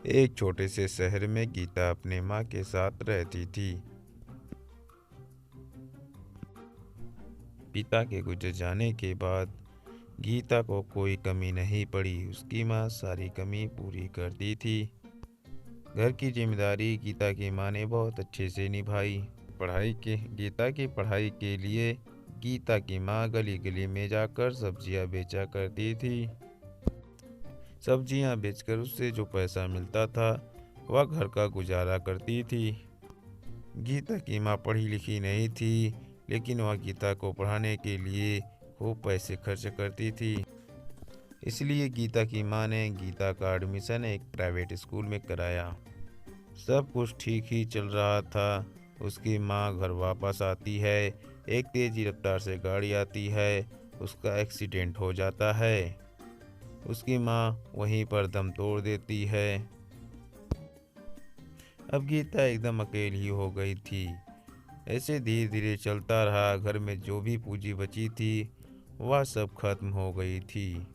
एक छोटे से शहर में गीता अपने माँ के साथ रहती थी। पिता के गुजर जाने के बाद गीता को कोई कमी नहीं पड़ी। उसकी माँ सारी कमी पूरी करती थी। घर की जिम्मेदारी गीता की माँ ने बहुत अच्छे से निभाई। गीता की पढ़ाई के लिए गीता की माँ गली गली में जाकर सब्जियां बेचा करती थी। सब्जियां बेचकर उससे जो पैसा मिलता था वह घर का गुजारा करती थी। गीता की माँ पढ़ी लिखी नहीं थी, लेकिन वह गीता को पढ़ाने के लिए खूब पैसे खर्च करती थी। इसलिए गीता की माँ ने गीता का एडमिशन एक प्राइवेट स्कूल में कराया। सब कुछ ठीक ही चल रहा था। उसकी माँ घर वापस आती है। एक तेजी रफ्तार से गाड़ी आती है। उसका एक्सीडेंट हो जाता है। उसकी माँ वहीं पर दम तोड़ देती है। अब गीता एकदम अकेली हो गई थी। ऐसे धीरे धीरे चलता रहा। घर में जो भी पूंजी बची थी वह सब खत्म हो गई थी।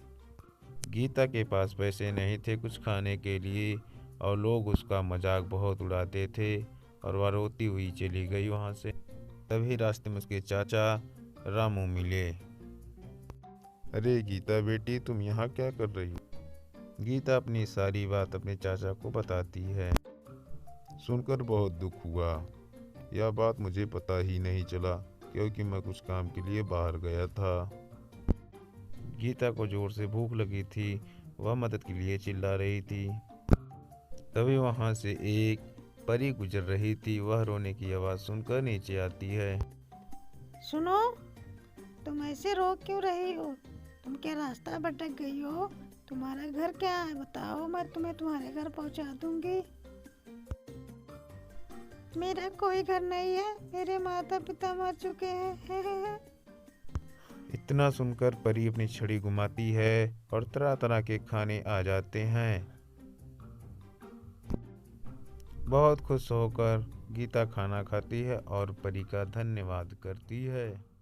गीता के पास पैसे नहीं थे कुछ खाने के लिए, और लोग उसका मजाक बहुत उड़ाते थे, और वह रोती हुई चली गई वहाँ से। तभी रास्ते में उसके चाचा रामू मिले। अरे गीता बेटी, तुम यहाँ क्या कर रही हो? गीता अपनी सारी बात अपने चाचा को बताती है। सुनकर बहुत दुख हुआ। यह बात मुझे पता ही नहीं चला, क्योंकि मैं कुछ काम के लिए बाहर गया था। गीता को जोर से भूख लगी थी। वह मदद के लिए चिल्ला रही थी। तभी वहां से एक परी गुजर रही थी। वह रोने की आवाज़ सुनकर नीचे आती है। सुनो, तुम ऐसे रो क्यों रही हो? तुम क्या रास्ता भटक गई हो? तुम्हारा घर क्या है बताओ, मैं तुम्हें तुम्हारे घर पहुंचा दूंगी। मेरा कोई घर नहीं है, मेरे माता पिता मर चुके हैं। इतना सुनकर परी अपनी छड़ी घुमाती है और तरह तरह के खाने आ जाते हैं। बहुत खुश होकर गीता खाना खाती है और परी का धन्यवाद करती है।